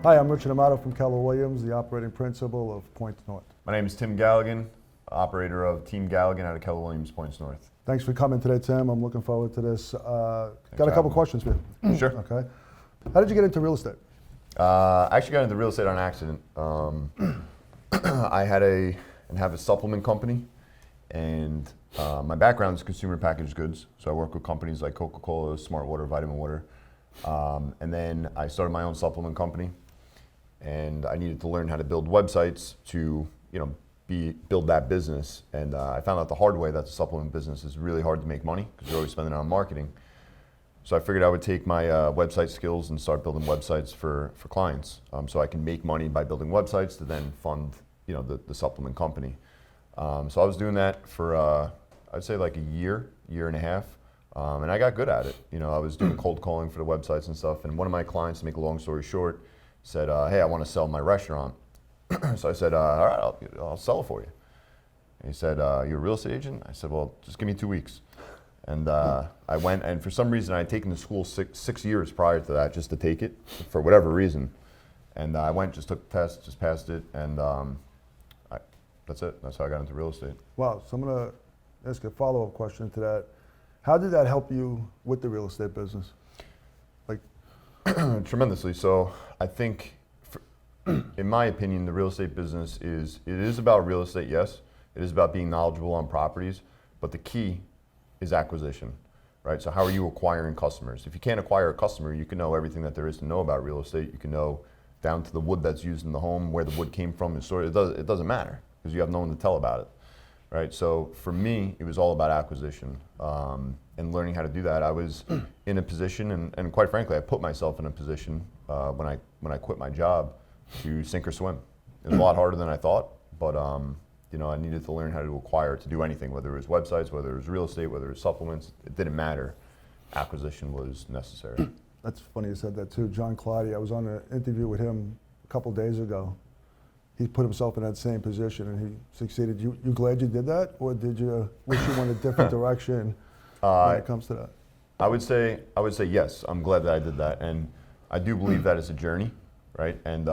Hi, I'm Richard Amato from Keller Williams, the operating principal of Points North. My name is Tim Galligan, operator of Team Galligan out of Keller Williams Points North. Thanks for coming today, Tim. I'm looking forward to this. Got a couple questions for you. Sure. Okay. How did you get into real estate? I actually got into real estate on accident. I have a supplement company, and my background is consumer packaged goods. So I work with companies like Coca-Cola, Smart Water, Vitamin Water. And then I started my own supplement company, and I needed to learn how to build websites to, build that business. And I found out the hard way that the supplement business is really hard to make money because you're always spending it on marketing. So I figured I would take my website skills and start building websites for clients, so I can make money by building websites to then fund, the supplement company. So I was doing that for I'd say like a year and a half, and I got good at it. I was doing cold calling for the websites and stuff. And one of my clients, to make a long story short, said, "Hey, I want to sell my restaurant." So I said, "All right, I'll sell it for you." And he said, "You're a real estate agent?" I said, "Well, just give me 2 weeks." And I went, and for some reason I had taken the school six years prior to that just to take it, for whatever reason. And I went, just took the test, just passed it, and that's it. That's how I got into real estate. Wow, so I'm going to ask a follow-up question to that. How did that help you with the real estate business? Tremendously. So I think, in my opinion, the real estate business it is about real estate, yes. It is about being knowledgeable on properties, but the key is acquisition, right? So how are you acquiring customers? If you can't acquire a customer, you can know everything that there is to know about real estate. You can know down to the wood that's used in the home, where the wood came from, it doesn't matter because you have no one to tell about it, right? So for me, it was all about acquisition and learning how to do that. I was in a position, and quite frankly, I put myself in a position when I quit my job to sink or swim. It was a lot harder than I thought, but I needed to learn how to acquire, to do anything, whether it was websites, whether it was real estate, whether it was supplements. It didn't matter. Acquisition was necessary. That's funny you said that too. John Clottey, I was on an interview with him a couple days ago. He put himself in that same position and he succeeded. You glad you did that, or did you wish you went a different direction when it comes to that? I would say yes. I'm glad that I did that, and I do believe that it's a journey, right? And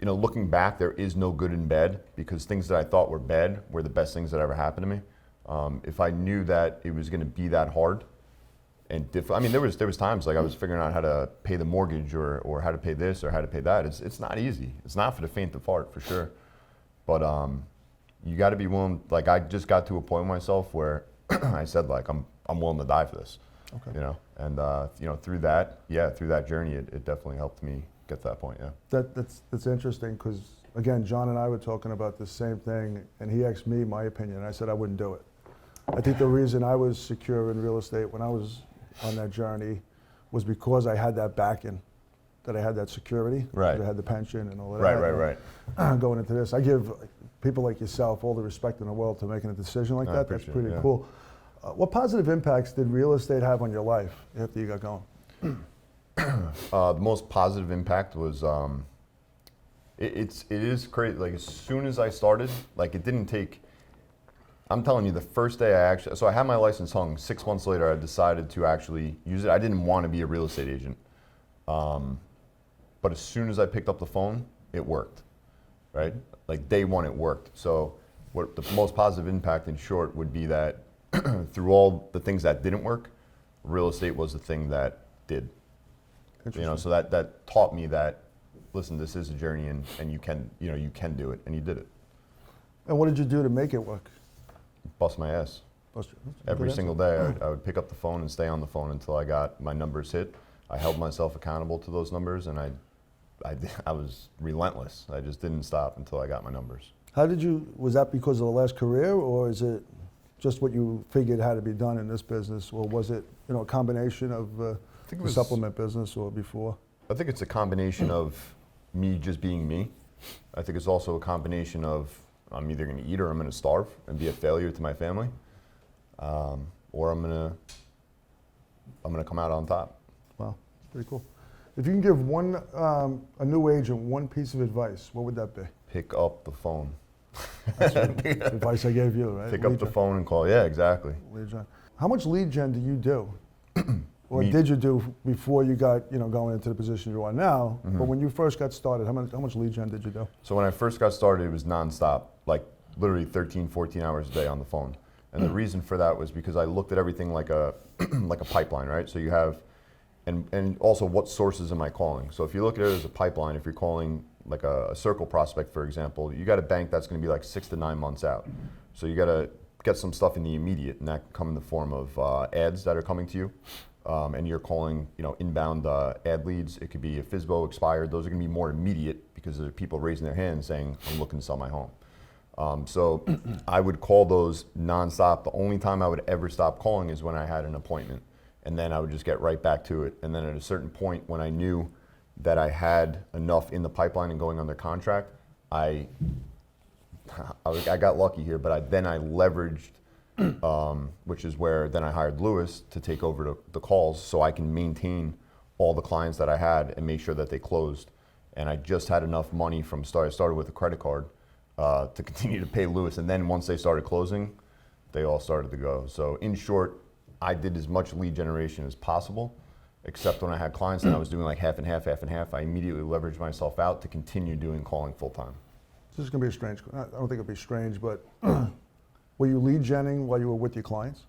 looking back, there is no good and bad, because things that I thought were bad were the best things that ever happened to me. If I knew that it was going to be that hard and difficult, there was times like I was figuring out how to pay the mortgage or how to pay this or how to pay that. It's not easy. It's not for the faint of heart, for sure. But you got to be willing. Like, I just got to a point with myself where I said, like, I'm willing to die for this. Okay. And through that journey, it definitely helped me get to that point. Yeah. That's interesting, because again, John and I were talking about the same thing, and he asked me my opinion, and I said I wouldn't do it. I think the reason I was secure in real estate when I was on that journey was because I had that backing, that I had that security, right. I had the pension and all of Right, that. right. Going into this, I give people like yourself all the respect in the world to making a decision like that. That's pretty cool. What positive impacts did real estate have on your life after you got going? The most positive impact was, it is crazy. Like, as soon as I started, like, it didn't take, I'm telling you, the first day so I had my license hung. 6 months later, I decided to actually use it. I didn't want to be a real estate agent. But as soon as I picked up the phone, it worked, right? Like, day one, it worked. So what the most positive impact, in short, would be that through all the things that didn't work, real estate was the thing that did. So that taught me that, listen, this is a journey, and you can do it, and you did it. And what did you do to make it work? Bust my ass. Every single day, I would pick up the phone and stay on the phone until I got my numbers hit. I held myself accountable to those numbers, and I was relentless. I just didn't stop until I got my numbers. Was that because of the last career, or is it just what you figured had to be done in this business, or was it a combination of the supplement business or before? I think it's a combination of me just being me. I think it's also a combination of I'm either going to eat or I'm going to starve and be a failure to my family, or I'm going to come out on top. Wow, pretty cool. If you can give a new agent one piece of advice, what would that be? Pick up the phone. That's the advice I gave you, right? Pick up the phone and call. Yeah, exactly. Lead gen. How much lead gen do you do? or meet. did you do before you got, going into the position you are now? But when you first got started, how much lead gen did you do? So when I first got started, it was nonstop, like literally 13, 14 hours a day on the phone. And the reason for that was because I looked at everything like a like a pipeline, right? So you have, and also what sources am I calling? So if you look at it as a pipeline, if you're calling like a circle prospect, for example, you got a bank that's going to be like 6 to 9 months out. So you got to get some stuff in the immediate, and that can come in the form of ads that are coming to you. And you're calling, inbound ad leads. It could be a FSBO expired. Those are going to be more immediate because there are people raising their hands saying, I'm looking to sell my home. So I would call those nonstop. The only time I would ever stop calling is when I had an appointment. And then I would just get right back to it. And then at a certain point when I knew that I had enough in the pipeline and going under contract, I got lucky here, but I leveraged, which is where then I hired Lewis to take over the calls so I can maintain all the clients that I had and make sure that they closed. And I just had enough money from start. I started with a credit card to continue to pay Lewis. And then once they started closing, they all started to go. So in short, I did as much lead generation as possible, except when I had clients and I was doing like half and half, half and half. I immediately leveraged myself out to continue doing calling full time. This is going to be a strange, I don't think it'll be strange, but were you lead genning while you were with your clients?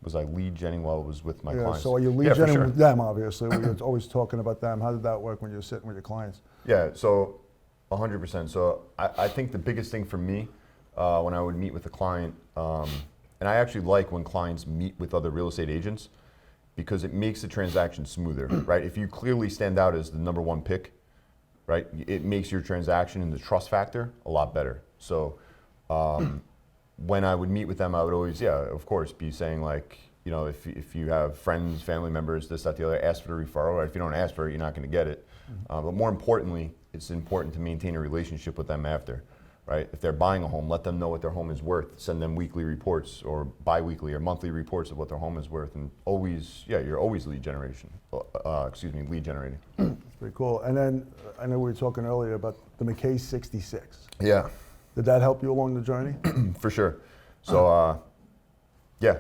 Was I lead genning while I was with my Yeah, clients? so are you lead genning sure. with them, obviously? We're always talking about them. How did that work when you were sitting with your clients? Yeah, so 100%. So I think the biggest thing for me when I would meet with a client, and I actually like when clients meet with other real estate agents because it makes the transaction smoother, right? If you clearly stand out as the number one pick, right, it makes your transaction and the trust factor a lot better. So when I would meet with them, I would always, of course, be saying like, if you have friends, family members, this, that, the other, ask for the referral. Or if you don't ask for it, you're not going to get it. But more importantly, it's important to maintain a relationship with them after, right? If they're buying a home, let them know what their home is worth. Send them weekly reports or bi-weekly or monthly reports of what their home is worth. And always, you're always lead generating. That's pretty cool. And then I know we were talking earlier about the McKay 66. Yeah. Did that help you along the journey? For sure. So, I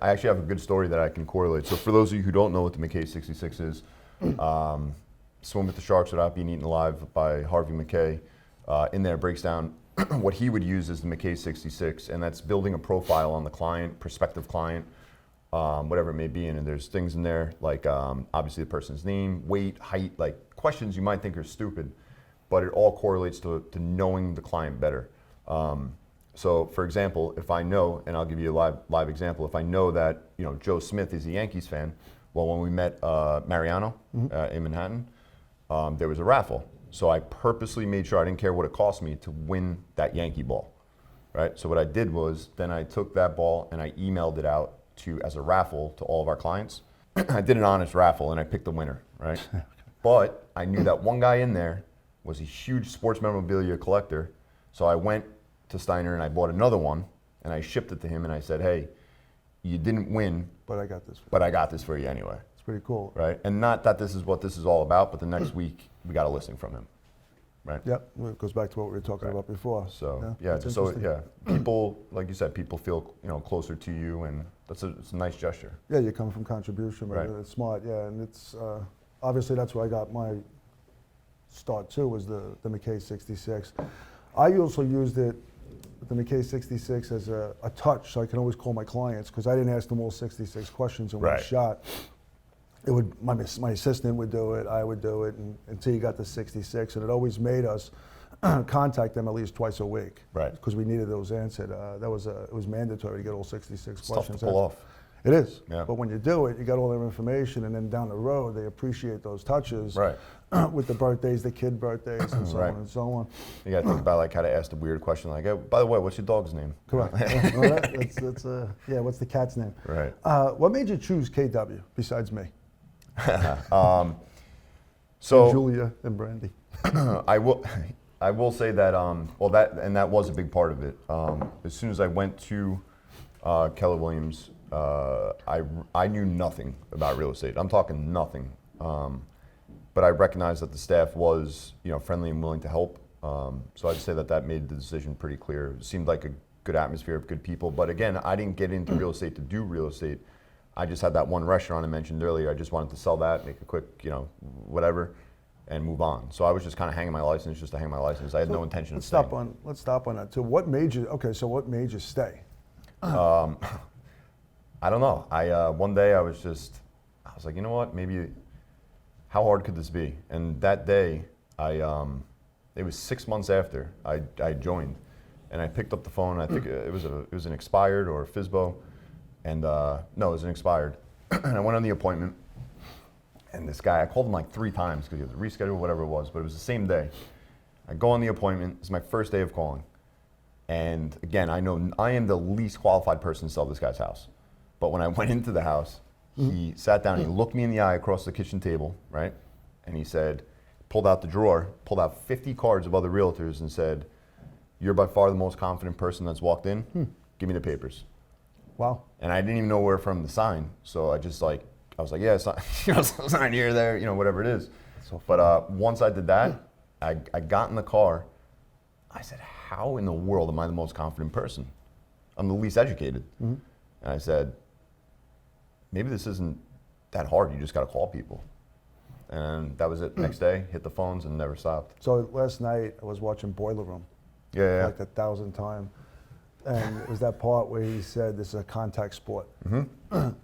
actually have a good story that I can correlate. So for those of you who don't know what the McKay 66 is, Swim with the Sharks Without Being Eaten Alive by Harvey McKay. In there breaks down what he would use as the McKay 66, and that's building a profile on the client, prospective client, whatever it may be. And there's things in there like obviously the person's name, weight, height, like questions you might think are stupid, but it all correlates to knowing the client better. So for example, if I know, and I'll give you a live example, if I know that Joe Smith is a Yankees fan, well, when we met Mariano in Manhattan, there was a raffle. So I purposely made sure I didn't care what it cost me to win that Yankee ball, right? So what I did was then I took that ball and I emailed it out as a raffle to all of our clients. I did an honest raffle and I picked the winner, right? But I knew that one guy in there was a huge sports memorabilia collector. So I went to Steiner and I bought another one and I shipped it to him and I said, hey, you didn't win, But I got this. but I got this for you anyway. It's pretty cool. Right? And not that this is what this is all about, but the next week we got a listing from him. Right? Yep, well, it goes back to what we were talking about before. So that's interesting. people, like you said, people feel closer to you, and it's a nice gesture. Yeah, you come from contribution, but Right. it's smart. Yeah, and it's obviously that's where I got my start too, was the McKay 66. I also used it, the McKay 66, as a touch, so I can always call my clients because I didn't ask them all 66 questions in one Right. shot. It would my assistant would do it, I would do it, and until you got to 66, and it always made us contact them at least twice a week, Right. Because we needed those answered. It was mandatory to get all 66 It's tough questions. to pull off. It is, Yeah. but when you do it, you got all their information, and then down the road, they appreciate those touches Right. with the birthdays, the kid birthdays, and so Right. on and so on. You got to think about like how to ask the weird question, like, hey, by the way, what's your dog's name? Correct. Yeah, what's the cat's name? Right. What made you choose KW besides me? So Julia and Brandy. I will say that that was a big part of it. As soon as I went to Keller Williams, I knew nothing about real estate. I'm talking nothing. But I recognized that the staff was friendly and willing to help. So I'd say that made the decision pretty clear. It seemed like a good atmosphere of good people. But again, I didn't get into real estate to do real estate. I just had that one restaurant I mentioned earlier. I just wanted to sell that, make a quick, whatever, and move on. So I was just kind of hanging my license just to hang my license. I had no intention of staying. Let's stop on that too. What made you stay? I don't know. One day I was like, you know what? Maybe, how hard could this be? And that day, it was 6 months after I joined, and I picked up the phone. I think it was an expired or a FISBO, and no, it was an expired. And I went on the appointment, and this guy, I called him like 3 times because he had to reschedule, whatever it was, but it was the same day. I go on the appointment. It's my first day of calling, and again, I know I am the least qualified person to sell this guy's house. But when I went into the house, he sat down, he looked me in the eye across the kitchen table, right? And he said, pulled out the drawer, pulled out 50 cards of other realtors and said, "You're by far the most confident person that's walked in. Give me the papers." Wow. And I didn't even know where from to sign. So I was like, yeah, sign here, there, whatever it is. But once I did that, I got in the car. I said, how in the world am I the most confident person? I'm the least educated. And I said, maybe this isn't that hard. You just got to call people. And that was it. Next day, hit the phones and never stopped. So last night I was watching Boiler Room. Yeah. Like 1,000 times. And it was that part where he said this is a contact sport. And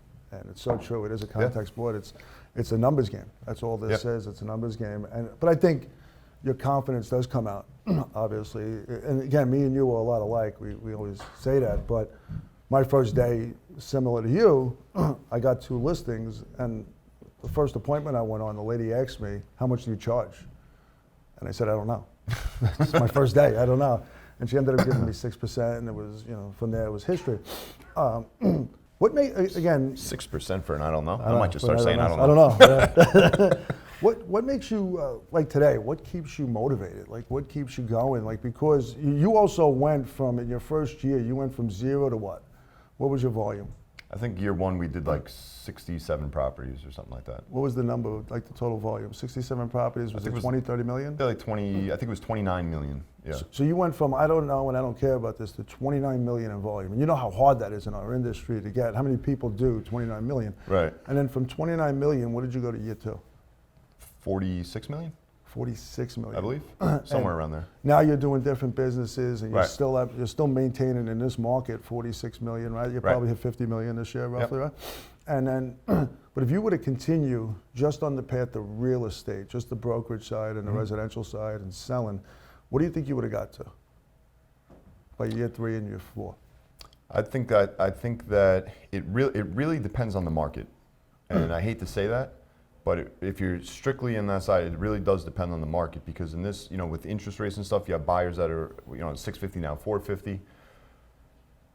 it's so true. It is a contact sport. It's a numbers game. That's all this is. It's a numbers game. But I think your confidence does come out, obviously. And again, me and you are a lot alike. We always say that. But my first day, similar to you, I got 2 listings. And the first appointment I went on, the lady asked me, "How much do you charge?" And I said, "I don't know." It's my first day. I don't know. And she ended up giving me 6%, and it was, from there it was history. What made, again... 6% for an I don't know? I might just start saying I don't know. I don't know. What makes you, like today, what keeps you motivated? Like, what keeps you going? Like, because you also went from, in your first year, you went from 0 to what? What was your volume? I think year 1 we did like 67 properties or something like that. What was the number, like the total volume? 67 properties, was it 20, 30 million? Yeah, like 20, I think it was 29 million, yeah. So you went from, I don't know and I don't care about this, to 29 million in volume. And you know how hard that is in our industry to get. How many people do 29 million? Right. And then from 29 million, what did you go to year 2? 46 million? 46 million. I believe, somewhere around there. Now you're doing different businesses, and you're Right. you're still maintaining in this market 46 million, right? You probably hit 50 million this year, roughly, right? And then, but if you were to continue just on the path of real estate, just the brokerage side and the residential side and selling, what do you think you would have got to by year 3 and year 4? I think that it really depends on the market, and I hate to say that. But if you're strictly in that side, it really does depend on the market, because in this, with interest rates and stuff, you have buyers that are, 650 now, 450.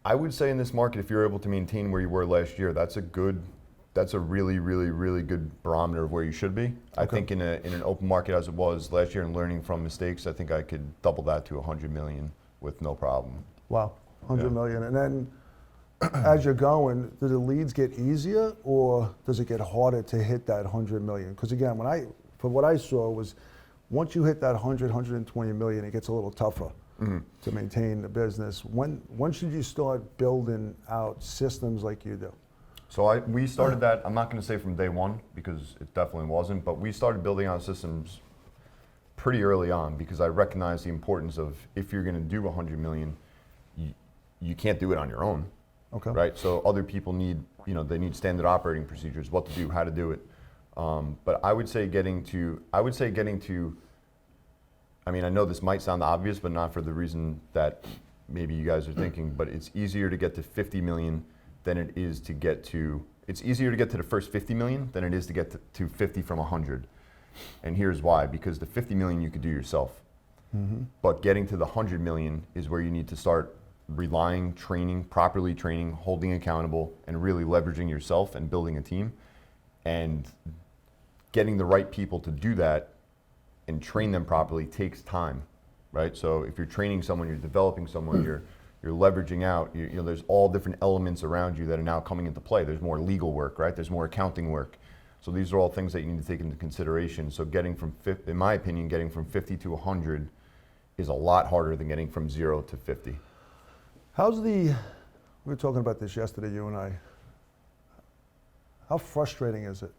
I would say in this market, if you're able to maintain where you were last year, that's a really, really, really good barometer of where you should be. Okay. I think in an open market as it was last year and learning from mistakes, I think I could double that to 100 million with no problem. Wow, 100 million. And then as you're going, do the leads get easier, or does it get harder to hit that 100 million? Because again, from what I saw was, once you hit that 100, 120 million, it gets a little tougher to maintain the business. When should you start building out systems like you do? So we started that, I'm not going to say from day 1, because it definitely wasn't, but we started building out systems pretty early on, because I recognized the importance of, if you're going to do 100 million, you can't do it on your own. Okay. Right. So other people need, they need standard operating procedures, what to do, how to do it. But I would say getting to, I mean, I know this might sound obvious, but not for the reason that maybe you guys are thinking, but it's easier to get to 50 million than it is to get to, it's easier to get to the first 50 million than it is to get to 50 from 100. And here's why, because the 50 million you could do yourself. But getting to the 100 million is where you need to start relying, properly training, holding accountable, and really leveraging yourself and building a team. And getting the right people to do that and train them properly takes time, right? So if you're training someone, you're developing someone, you're leveraging out, there's all different elements around you that are now coming into play. There's more legal work, right? There's more accounting work. So these are all things that you need to take into consideration. So in my opinion, getting from 50 to 100 is a lot harder than getting from 0 to 50. We were talking about this yesterday, you and I. How frustrating is it?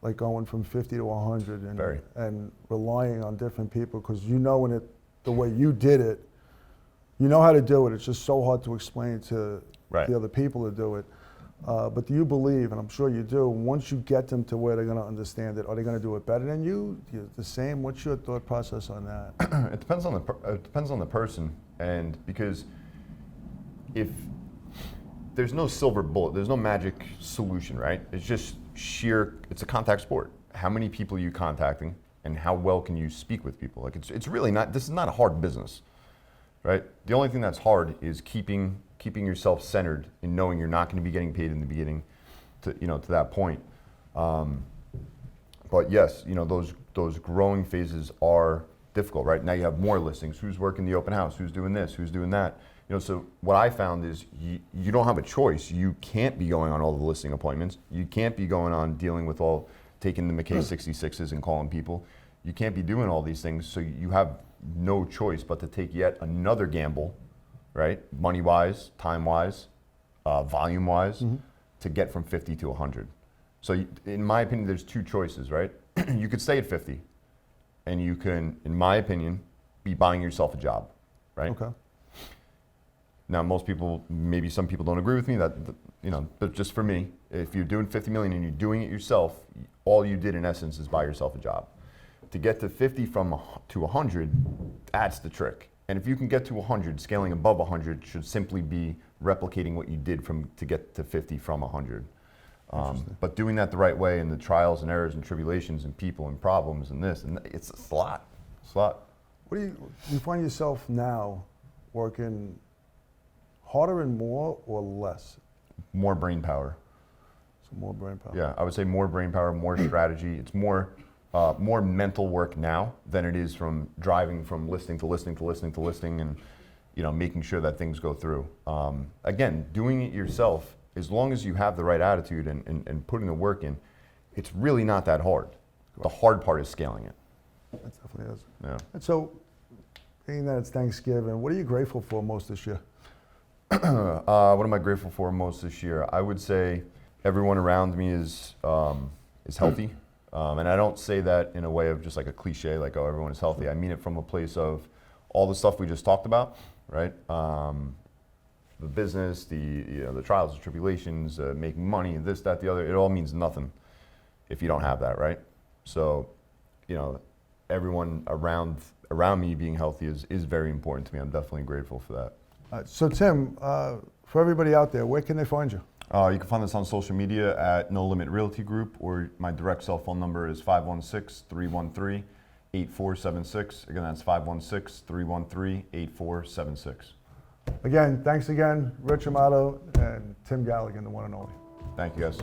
Like going from 50 to 100 Very. and relying on different people, because you know in it, the way you did it, you know how to do it. It's just so hard to explain to Right. the other people to do it. But do you believe, and I'm sure you do, once you get them to where they're going to understand it, are they going to do it better than you? The same? What's your thought process on that? It depends on it depends on the person, and because if there's no silver bullet, there's no magic solution, right? It's just it's a contact sport. How many people are you contacting, and how well can you speak with people? Like it's really not. This is not a hard business, right? The only thing that's hard is keeping yourself centered in knowing you're not going to be getting paid in the beginning, to that point. But yes, those growing phases are difficult, right? Now you have more listings. Who's working the open house? Who's doing this? Who's doing that? So what I found is you don't have a choice. You can't be going on all the listing appointments. You can't be going on dealing with taking the McKay 66s and calling people. You can't be doing all these things. So you have no choice but to take yet another gamble, right? Money-wise, time-wise, volume-wise, to get from 50 to 100. So in my opinion, there's two choices, right? You could stay at 50, and you can, in my opinion, be buying yourself a job, right? Okay. Now, maybe some people don't agree with me, but just for me, if you're doing 50 million and you're doing it yourself, all you did in essence is buy yourself a job. To get to 50 to 100, that's the trick. And if you can get to 100, scaling above 100 should simply be replicating what you did to get to 50 from 100. But doing that the right way, and the trials and errors and tribulations and people and problems and this, and it's a lot. It's a lot. What do you find yourself now working harder and more or less? More brain power. So more brain power. Yeah, I would say more brain power, more strategy. It's more mental work now than it is from driving from listing to listing to listing to listing, and making sure that things go through. Again, doing it yourself, as long as you have the right attitude and putting the work in, it's really not that hard. The hard part is scaling it. That definitely is. Yeah. And so, being that it's Thanksgiving, what are you grateful for most this year? What am I grateful for most this year? I would say everyone around me is healthy. And I don't say that in a way of just like a cliche, like, oh, everyone is healthy. I mean it from a place of all the stuff we just talked about, right? The business, the trials and tribulations, making money, this, that, the other. It all means nothing if you don't have that, right? So, everyone around me being healthy is very important to me. I'm definitely grateful for that. So Tim, for everybody out there, where can they find you? You can find us on social media at No Limit Realty Group, or my direct cell phone number is 516-313-8476. Again, that's 516-313-8476. Again, thanks again, Richard Amato and Tim Galligan, the one and only. Thank you, guys.